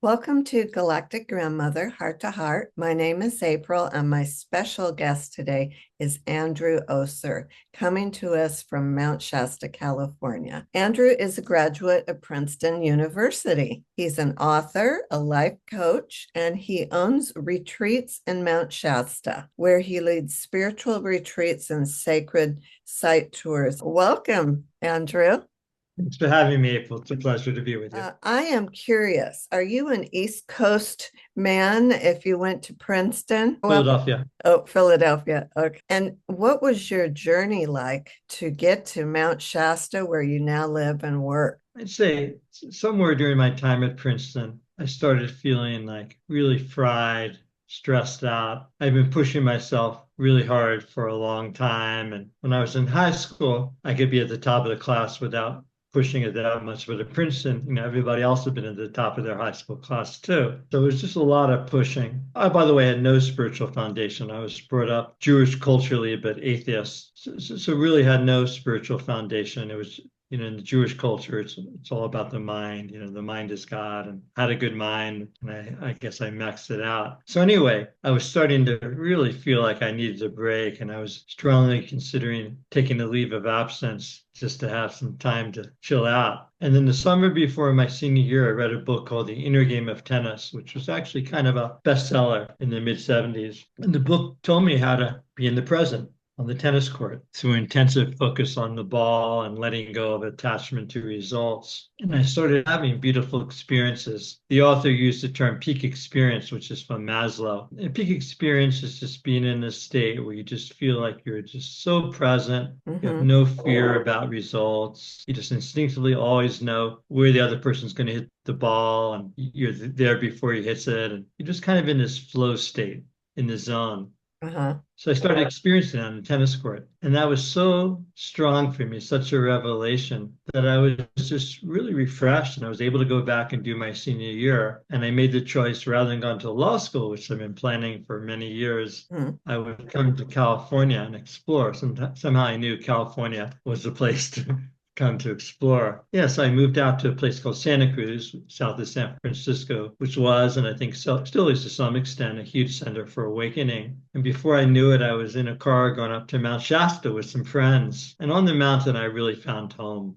Welcome to Galactic Grandmother, Heart to Heart. My name is April, and my special guest today is Andrew Oser, coming to us from Mount Shasta, California. Andrew is a graduate of Princeton University. He's an author, a life coach, and he owns retreats in Mount Shasta, where he leads spiritual retreats and sacred site tours. Welcome, Andrew. Thanks for having me, April. It's a pleasure to be with you. I am curious. Are you an East Coast man if you went to Princeton? Well, Philadelphia. oh, Philadelphia. Okay. And what was your journey like to get to Mount Shasta, where you now live and work? I'd say somewhere during my time at Princeton, I started feeling like really fried, stressed out. I've been pushing myself really hard for a long time. And when I was in high school, I could be at the top of the class without pushing it that much. But at Princeton, everybody else had been at the top of their high school class too. So it was just a lot of pushing. I, by the way, had no spiritual foundation. I was brought up Jewish culturally, but atheist. So really had no spiritual foundation. It was in the Jewish culture, it's all about the mind. The mind is God, and I had a good mind, and I guess I maxed it out. So anyway, I was starting to really feel like I needed a break, and I was strongly considering taking a leave of absence just to have some time to chill out. And then the summer before my senior year, I read a book called The Inner Game of Tennis, which was actually kind of a bestseller in the mid 70s. And the book told me how to be in the present on the tennis court through intensive focus on the ball and letting go of attachment to results. And I started having beautiful experiences. The author used the term peak experience, which is from Maslow. And peak experience is just being in a state where you just feel like you're just so present. You have Mm-hmm. no fear about results. You just instinctively always know where the other person's going to hit the ball, and you're there before he hits it. And you're just kind of in this flow state, in the zone. Uh-huh. So I started experiencing it on the tennis court. And that was so strong for me, such a revelation, that I was just really refreshed. And I was able to go back and do my senior year. And I made the choice, rather than going to law school, which I've been planning for many years, Mm. I would come to California and explore. Somehow I knew California was the place to come to explore. Yes, I moved out to a place called Santa Cruz, south of San Francisco, which was, and I think still is to some extent, a huge center for awakening. And before I knew it, I was in a car going up to Mount Shasta with some friends. And on the mountain, I really found home.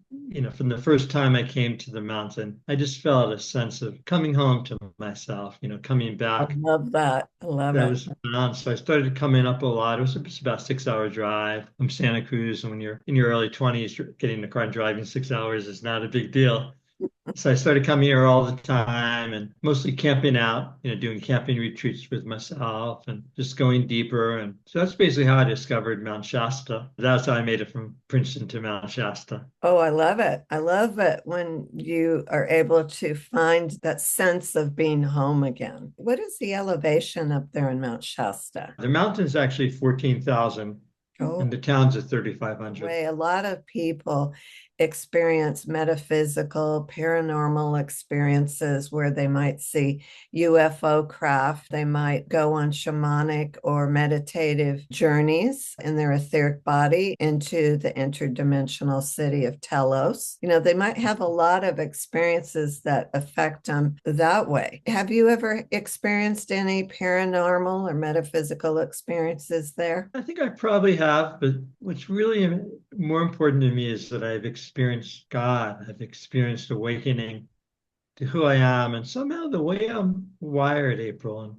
From the first time I came to the mountain, I just felt a sense of coming home to myself, coming I back. love that. I love That it. was fun. So I started coming up a lot. It was about 6 hour drive from Santa Cruz. And when you're in your early 20s, getting in the car and driving 6 hours is not a big deal. So I started coming here all the time and mostly camping out, doing camping retreats with myself and just going deeper. And so that's basically how I discovered Mount Shasta. That's how I made it from Princeton to Mount Shasta. Oh, I love it. I love it when you are able to find that sense of being home again. What is the elevation up there in Mount Shasta? The mountain's actually 14,000 Oh, and the town's at 3,500. way a lot of people experience metaphysical, paranormal experiences where they might see UFO craft. They might go on shamanic or meditative journeys in their etheric body into the interdimensional city of Telos. They might have a lot of experiences that affect them that way. Have you ever experienced any paranormal or metaphysical experiences there? I think I probably have, but what's really more important to me is that I've experienced God. I've experienced awakening to who I am, and somehow the way I'm wired, April, and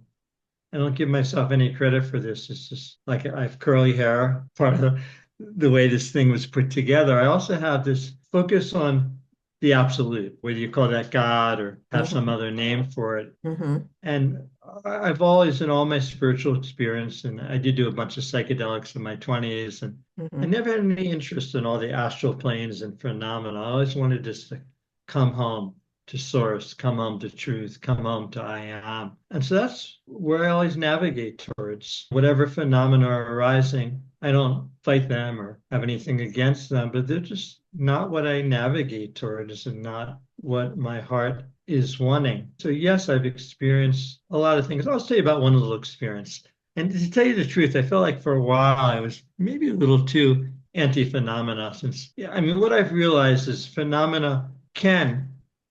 I don't give myself any credit for this. It's just like I have curly hair, part of the way this thing was put together. I also have this focus on the absolute, whether you call that God or have some other name for it. Mm-hmm. And I've always, in all my spiritual experience, and I did do a bunch of psychedelics in my 20s, and I Mm-hmm. never had any interest in all the astral planes and phenomena. I always wanted just to come home to source, come home to truth, come home to I am. And so that's where I always navigate towards. Whatever phenomena are arising, I don't fight them or have anything against them, but they're just not what I navigate towards and not what my heart is wanting. So yes, I've experienced a lot of things. I'll tell you about one little experience. And to tell you the truth, I felt like for a while I was maybe a little too anti-phenomena since, yeah, I mean, what I've realized is phenomena can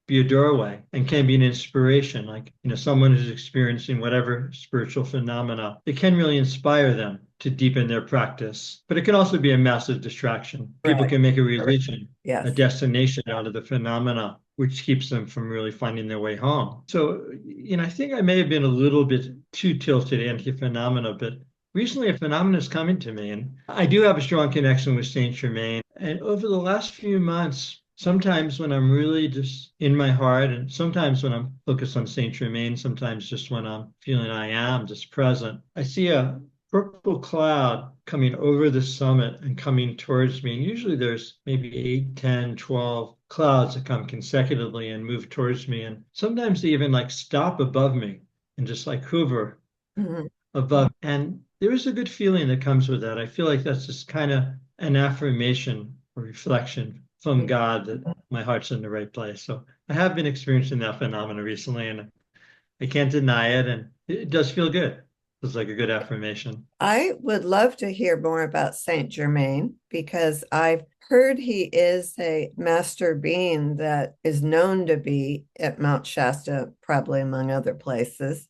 be a doorway and can be an inspiration. Like, someone who's experiencing whatever spiritual phenomena, it can really inspire them to deepen their practice. But it can also be a massive distraction. People Right. can make a religion, a Yes. destination out of the phenomena, which keeps them from really finding their way home. So, I think I may have been a little bit too tilted anti-phenomena, but recently a phenomenon is coming to me, and I do have a strong connection with Saint Germain. And over the last few months, sometimes when I'm really just in my heart, and sometimes when I'm focused on Saint Germain, sometimes just when I'm feeling I am just present, I see a purple cloud coming over the summit and coming towards me. And usually there's maybe 8, 10, 12 clouds that come consecutively and move towards me. And sometimes they even like stop above me and just like hover Mhm. above. And there is a good feeling that comes with that. I feel like that's just kind of an affirmation or reflection from God that my heart's in the right place. So I have been experiencing that phenomena recently, and I can't deny it. And it does feel good. It's like a good affirmation. I would love to hear more about Saint Germain because I've heard he is a master being that is known to be at Mount Shasta, probably among other places,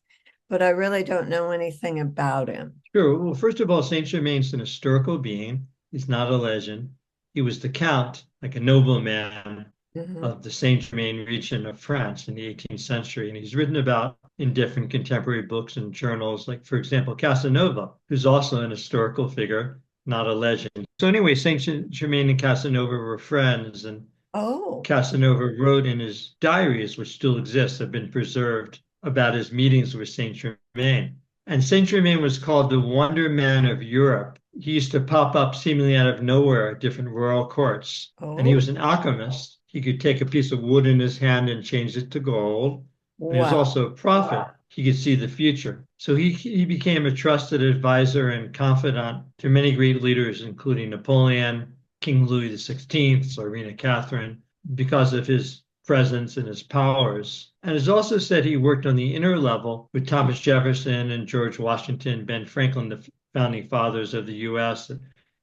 but I really don't know anything about him. Sure. Well, first of all, Saint Germain's an historical being. He's not a legend. He was the count, like a nobleman Mhm. of the Saint-Germain region of France in the 18th century. And he's written about in different contemporary books and journals, like, for example, Casanova, who's also an historical figure, not a legend. So anyway, Saint-Germain and Casanova were friends, and Oh. Casanova wrote in his diaries, which still exist, have been preserved, about his meetings with Saint-Germain. And Saint-Germain was called the Wonder Man of Europe. He used to pop up seemingly out of nowhere at different royal courts. And he Oh. was an alchemist. He could take a piece of wood in his hand and change it to gold. And he was Wow. also a prophet. He could see the future. So he became a trusted advisor and confidant to many great leaders, including Napoleon, King Louis XVI, Tsarina Catherine, because of his presence and his powers. And it's also said he worked on the inner level with Thomas Jefferson and George Washington, Ben Franklin, the founding fathers of the US.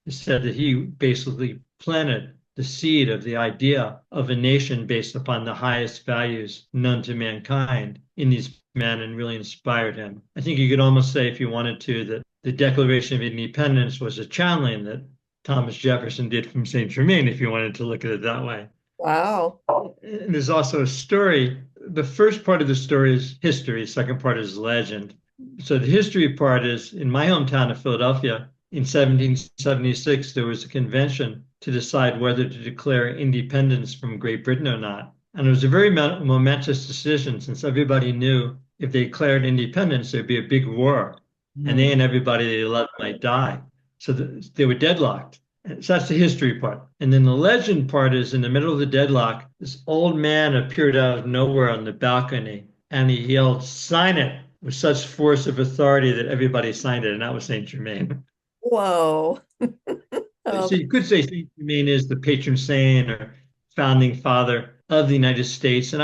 It's said that he basically planted the seed of the idea of a nation based upon the highest values known to mankind in these men and really inspired him. I think you could almost say, if you wanted to, that the Declaration of Independence was a channeling that Thomas Jefferson did from Saint Germain, if you wanted to look at it that way. Wow. And there's also a story. The first part of the story is history, the second part is legend. So the history part is in my hometown of Philadelphia in 1776, there was a convention to decide whether to declare independence from Great Britain or not. And it was a very momentous decision since everybody knew if they declared independence, there'd be a big war. And Mhm. they and everybody they loved might die. So they were deadlocked. So that's the history part. And then the legend part is in the middle of the deadlock, this old man appeared out of nowhere on the balcony and he yelled, "Sign it," with such force of authority that everybody signed it. And that was Saint Germain. Whoa. Oh, So you could say Saint Germain is the patron saint or founding father of the United States. And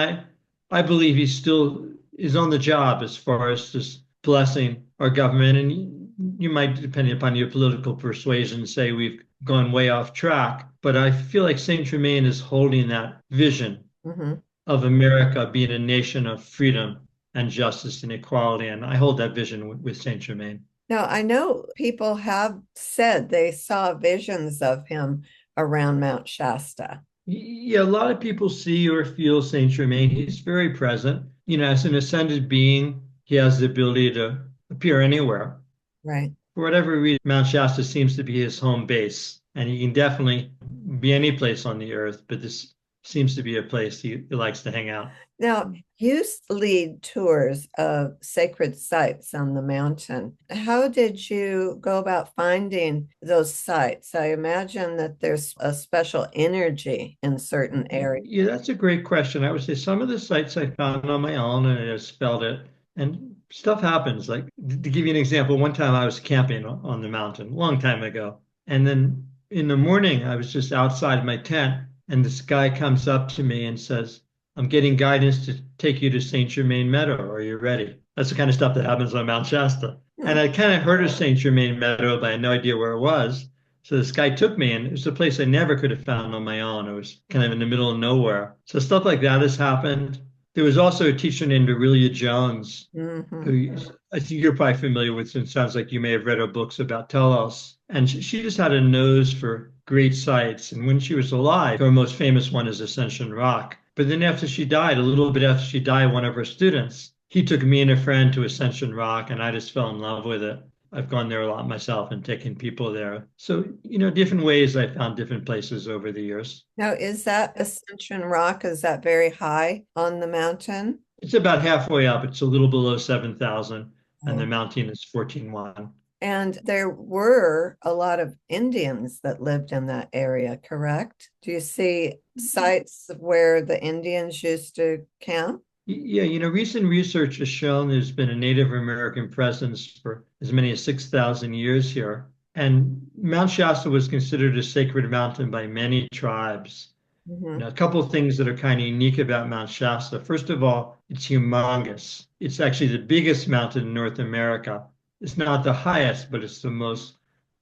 I believe he still is on the job as far as just blessing our government. And you might, depending upon your political persuasion, say we've gone way off track. But I feel like Saint Germain is holding that vision mhm. of America being a nation of freedom and justice and equality. And I hold that vision with Saint Germain. Now, I know people have said they saw visions of him around Mount Shasta. Yeah, a lot of people see or feel Saint Germain. He's very present. As an ascended being, he has the ability to appear anywhere. Right. For whatever reason, Mount Shasta seems to be his home base, and he can definitely be any place on the earth, but this seems to be a place he likes to hang out. Now, you lead tours of sacred sites on the mountain. How did you go about finding those sites? I imagine that there's a special energy in certain areas. Yeah, that's a great question. I would say some of the sites I found on my own and I just felt it. And stuff happens. Like to give you an example, one time I was camping on the mountain, a long time ago. And then in the morning, I was just outside my tent, and this guy comes up to me and says, "I'm getting guidance to take you to Saint Germain Meadow. Are you ready?" That's the kind of stuff that happens on Mount Shasta. Hmm. And I kind of heard of Saint Germain Meadow, but I had no idea where it was. So this guy took me, and it was a place I never could have found on my own. It was kind of in the middle of nowhere. So stuff like that has happened. There was also a teacher named Aurelia Jones, Hmm. who I think you're probably familiar with, and it sounds like you may have read her books about Telos. And she just had a nose for great sights. And when she was alive, her most famous one is Ascension Rock. But then after she died, a little bit after she died, one of her students, he took me and a friend to Ascension Rock, and I just fell in love with it. I've gone there a lot myself and taken people there. So, different ways I found different places over the years. Now, is that Ascension Rock? Is that very high on the mountain? It's about halfway up. It's a little below 7,000, and the Oh. mountain is 14,100. And there were a lot of Indians that lived in that area, correct? Do you see sites where the Indians used to camp? Yeah, recent research has shown there's been a Native American presence for as many as 6,000 years here. And Mount Shasta was considered a sacred mountain by many tribes. Hmm. A couple of things that are kind of unique about Mount Shasta. First of all, it's humongous. It's actually the biggest mountain in North America. It's not the highest, but it's the most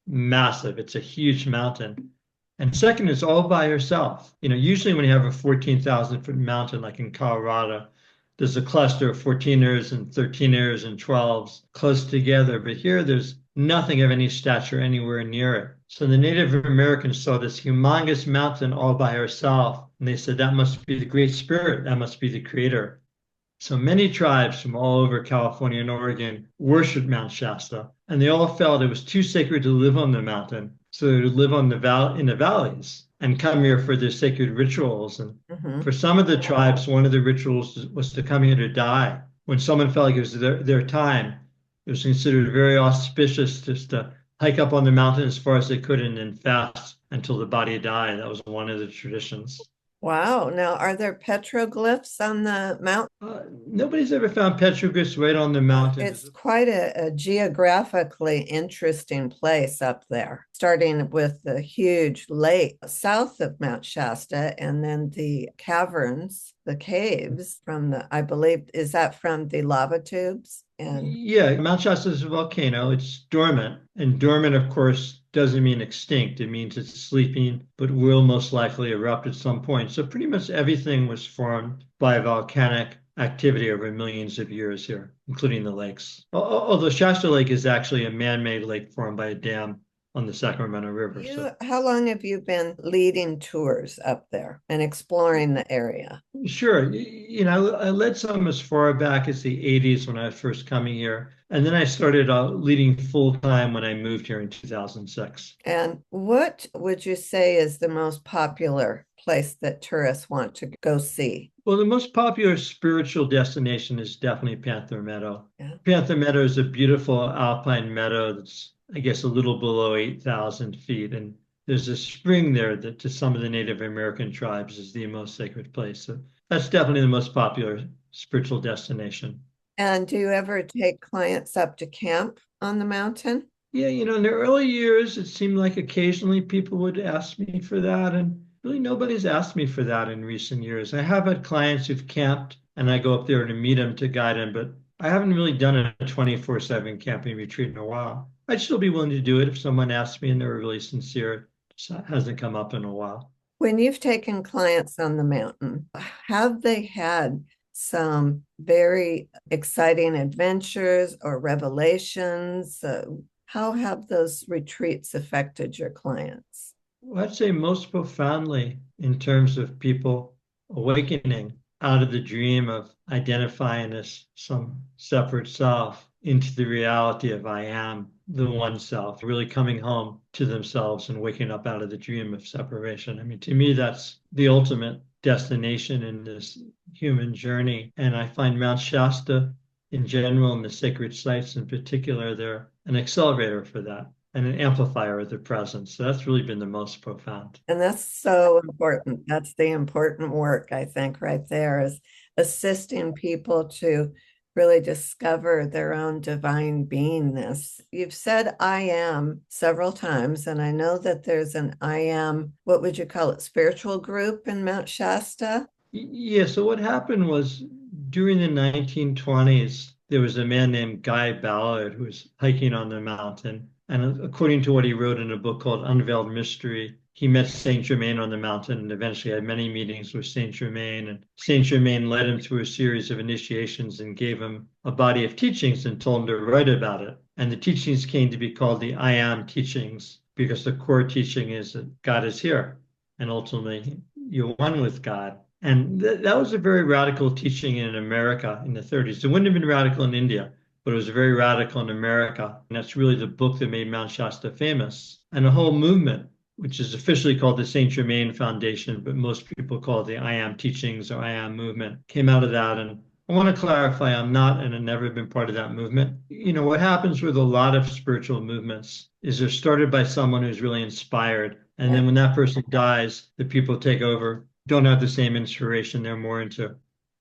massive. It's a huge mountain. And second, it's all by herself. Usually when you have a 14,000-foot mountain, like in Colorado, there's a cluster of 14ers and 13ers and 12s close together. But here, there's nothing of any stature anywhere near it. So the Native Americans saw this humongous mountain all by herself, and they said, that must be the Great Spirit. That must be the creator. So many tribes from all over California and Oregon worshiped Mount Shasta, and they all felt it was too sacred to live on the mountain, so they would live on in the valleys and come here for their sacred rituals. And Hmm. for some of the tribes, one of the rituals was to come here to die. When someone felt like it was their time, it was considered very auspicious just to hike up on the mountain as far as they could and then fast until the body died. That was one of the traditions. Wow. Now, are there petroglyphs on the mountain? Nobody's ever found petroglyphs right on the mountain. It's quite a geographically interesting place up there, starting with the huge lake south of Mount Shasta and then the caverns, the caves from I believe, is that from the lava tubes? And Yeah, Mount Shasta is a volcano. It's dormant. And dormant, of course, doesn't mean extinct. It means it's sleeping, but will most likely erupt at some point. So pretty much everything was formed by volcanic activity over millions of years here, including the lakes. Although Shasta Lake is actually a man-made lake formed by a dam on the Sacramento River. So how long have you been leading tours up there and exploring the area? sure. I led some as far back as the 80s when I was first coming here. And then I started leading full time when I moved here in 2006. And what would you say is the most popular place that tourists want to go see? Well, the most popular spiritual destination is definitely Panther Meadow. Yeah. Panther Meadow is a beautiful alpine meadow that's, I guess, a little below 8,000 feet. And there's a spring there that to some of the Native American tribes is the most sacred place. So that's definitely the most popular spiritual destination. And do you ever take clients up to camp on the mountain? Yeah, in the early years, it seemed like occasionally people would ask me for that, and really nobody's asked me for that in recent years. I have had clients who've camped, and I go up there to meet them to guide them, but I haven't really done a 24/7 camping retreat in a while. I'd still be willing to do it if someone asked me and they were really sincere. It hasn't come up in a while. When you've taken clients on the mountain, have they had some very exciting adventures or revelations? How have those retreats affected your clients? Well, I'd say most profoundly in terms of people awakening out of the dream of identifying as some separate self into the reality of I am the one self, really coming home to themselves and waking up out of the dream of separation. I mean, to me, that's the ultimate destination in this human journey. And I find Mount Shasta in general and the sacred sites in particular, they're an accelerator for that and an amplifier of the presence. So that's really been the most profound. And that's so important. That's the important work, I think, right there is assisting people to really discover their own divine beingness. You've said I am several times, and I know that there's an I am, what would you call it, spiritual group in Mount Shasta? Yeah, so what happened was during the 1920s, there was a man named Guy Ballard who was hiking on the mountain. And according to what he wrote in a book called Unveiled Mystery, he met Saint-Germain on the mountain and eventually had many meetings with Saint-Germain. And Saint-Germain led him through a series of initiations and gave him a body of teachings and told him to write about it. And the teachings came to be called the I Am teachings because the core teaching is that God is here and ultimately you're one with God. And that was a very radical teaching in America in the 30s. It wouldn't have been radical in India, but it was very radical in America. And that's really the book that made Mount Shasta famous. And a whole movement, which is officially called the Saint Germain Foundation, but most people call it the I Am Teachings or I Am Movement, came out of that. And I want to clarify, I'm not and I've never been part of that movement. You know, what happens with a lot of spiritual movements is they're started by someone who's really inspired. And then when that person dies, the people take over, don't have the same inspiration. They're more into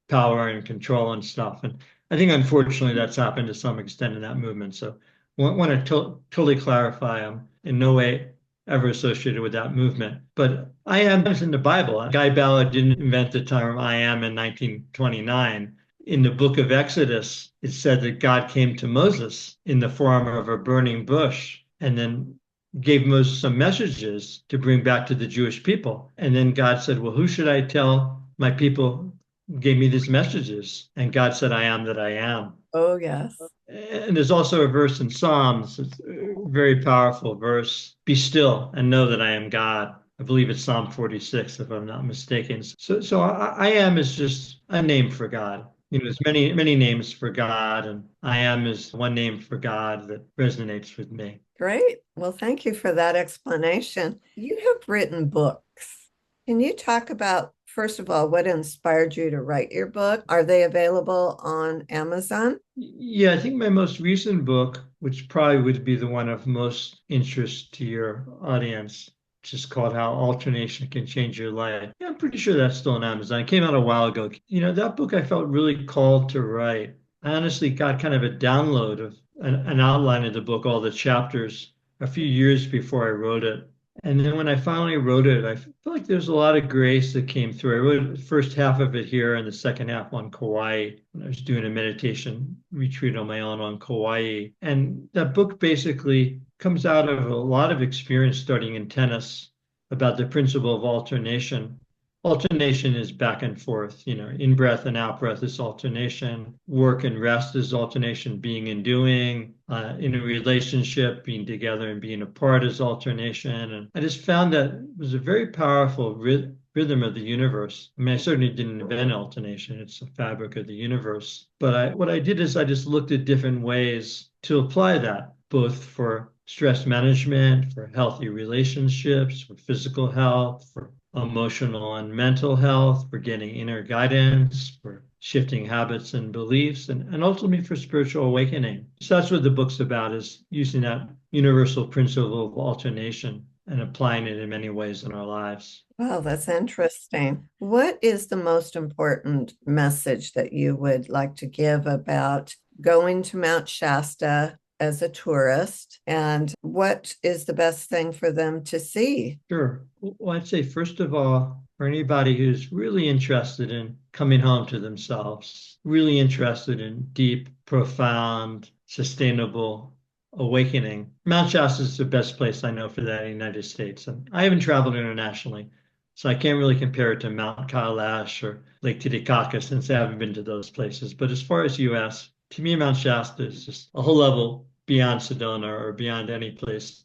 power and control and stuff. And I think, unfortunately, that's happened to some extent in that movement. So I want to totally clarify I'm in no way ever associated with that movement. But I am is in the Bible. Guy Ballard didn't invent the term I am in 1929. In the book of Exodus, it said that God came to Moses in the form of a burning bush and then gave Moses some messages to bring back to the Jewish people. And then God said, well, who should I tell my people gave me these messages? And God said, I am that I am. Oh, yes. And there's also a verse in Psalms, it's a very powerful verse. Be still and know that I am God. I believe it's Psalm 46, if I'm not mistaken. So I am is just a name for God. You know, there's many names for God, and I am is one name for God that resonates with me. Great. Well, thank you for that explanation. You have written books. Can you talk about, first of all, what inspired you to write your book? Are they available on Amazon? Yeah, I think my most recent book, which probably would be the one of most interest to your audience, which is called How Alternation Can Change Your Life. Yeah, I'm pretty sure that's still on Amazon. It came out a while ago. You know, that book I felt really called to write. I honestly got kind of a download of an outline of the book, all the chapters, a few years before I wrote it. And then when I finally wrote it, I feel like there's a lot of grace that came through. I wrote the first half of it here and the second half on Kauai when I was doing a meditation retreat on my own on Kauai. And that book basically comes out of a lot of experience starting in tennis about the principle of alternation. Alternation is back and forth, you know, in breath and out breath is alternation. Work and rest is alternation. Being and doing, in a relationship, being together and being apart is alternation. And I just found that it was a very powerful rhythm of the universe. I mean, I certainly didn't invent alternation. It's the fabric of the universe. But what I did is I just looked at different ways to apply that, both for stress management, for healthy relationships, for physical health, for emotional and mental health, for getting inner guidance, for shifting habits and beliefs, and ultimately for spiritual awakening. So that's what the book's about, is using that universal principle of alternation and applying it in many ways in our lives. Wow, that's interesting. What is the most important message that you would like to give about going to Mount Shasta as a tourist, and what is the best thing for them to see? Sure. Well, I'd say, first of all, for anybody who's really interested in coming home to themselves, really interested in deep, profound, sustainable awakening, Mount Shasta is the best place I know for that in the United States. And I haven't traveled internationally, so I can't really compare it to Mount Kailash or Lake Titicaca since I haven't been to those places. But as far as US, to me, Mount Shasta is just a whole level beyond Sedona or beyond any place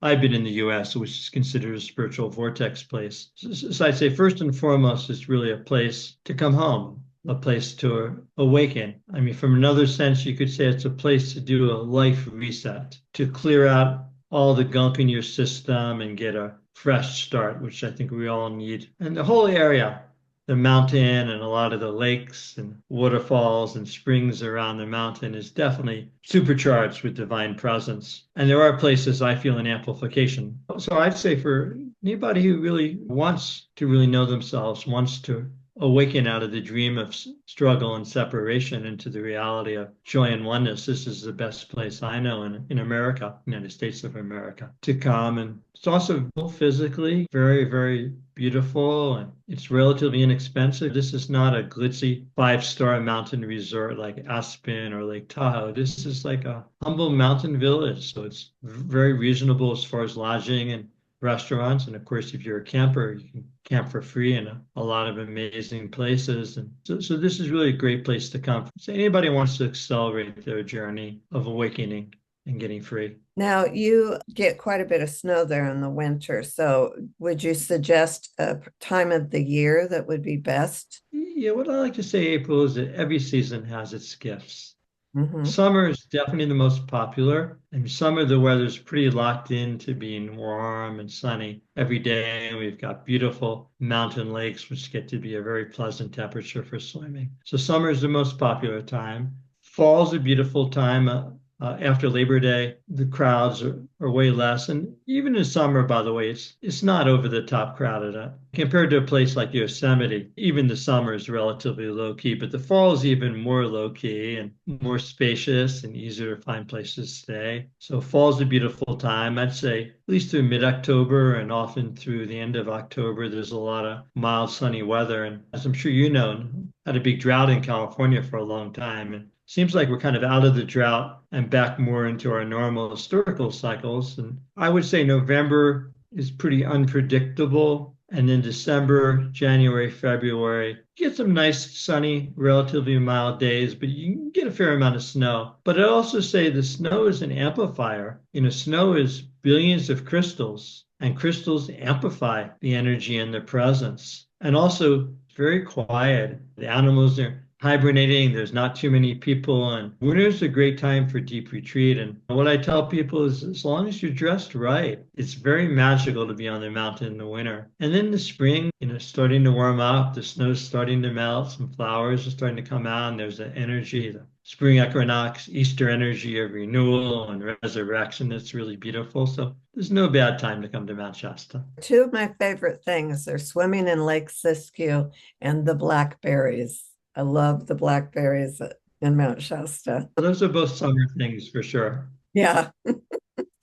I've been in the US, which is considered a spiritual vortex place. So I'd say first and foremost, it's really a place to come home, a place to awaken. I mean, from another sense, you could say it's a place to do a life reset, to clear out all the gunk in your system and get a fresh start, which I think we all need. And the whole area, the mountain and a lot of the lakes and waterfalls and springs around the mountain is definitely supercharged with divine presence. And there are places I feel an amplification. So I'd say for anybody who really wants to really know themselves, wants to awaken out of the dream of struggle and separation into the reality of joy and oneness. This is the best place I know in America, United States of America, to come. And it's also physically very, very beautiful, and it's relatively inexpensive. This is not a glitzy five-star mountain resort like Aspen or Lake Tahoe. This is like a humble mountain village. So it's very reasonable as far as lodging and restaurants. And of course, if you're a camper, you can camp for free in a lot of amazing places. And so this is really a great place to come. So anybody wants to accelerate their journey of awakening and getting free. Now, you get quite a bit of snow there in the winter. So, would you suggest a time of the year that would be best? Yeah, what I like to say, April, is that every season has its gifts. Hmm. Summer is definitely the most popular. In summer, the weather's pretty locked into being warm and sunny every day. And we've got beautiful mountain lakes, which get to be a very pleasant temperature for swimming. So summer is the most popular time. Fall's a beautiful time. After Labor Day, the crowds are way less. And even in summer, by the way, it's not over the top crowded. Compared to a place like Yosemite, even the summer is relatively low key, but the fall is even more low key and more spacious and easier to find places to stay. So fall's a beautiful time. I'd say at least through mid-October and often through the end of October, there's a lot of mild sunny weather. And as I'm sure you know, had a big drought in California for a long time. And seems like we're kind of out of the drought and back more into our normal historical cycles. And I would say November is pretty unpredictable. And then December, January, February, you get some nice, sunny, relatively mild days, but you can get a fair amount of snow. But I also say the snow is an amplifier. Snow is billions of crystals, and crystals amplify the energy and the presence. And also, it's very quiet. The animals are hibernating. There's not too many people, and winter is a great time for deep retreat. And what I tell people is, as long as you're dressed right, it's very magical to be on the mountain in the winter. And then the spring, starting to warm up, the snow's starting to melt, some flowers are starting to come out, and there's the energy, the spring equinox, Easter energy of renewal and resurrection. It's really beautiful. So there's no bad time to come to Mount Shasta. Two of my favorite things are swimming in Lake Siskiyou and the blackberries. I love the blackberries in Mount Shasta. Those are both summer things for sure. Yeah.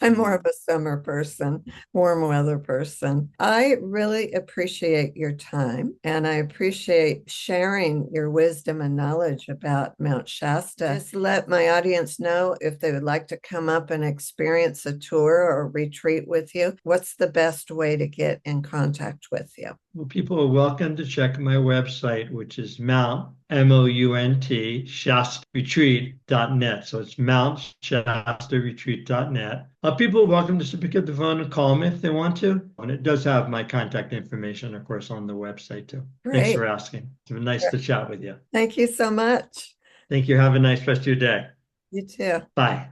I'm more of a summer person, warm weather person. I really appreciate your time and I appreciate sharing your wisdom and knowledge about Mount Shasta. Just let my audience know if they would like to come up and experience a tour or retreat with you. What's the best way to get in contact with you? Well, people are welcome to check my website, which is Mount, shastaretreat.net. So it's Mount shastaretreat.net. People are welcome to pick up the phone and call me if they want to. And it does have my contact information, of course, on the website too. Thanks Great. for asking. It's been nice to chat with you. Thank you so much. Thank you. Have a nice rest of your day. You too. Bye.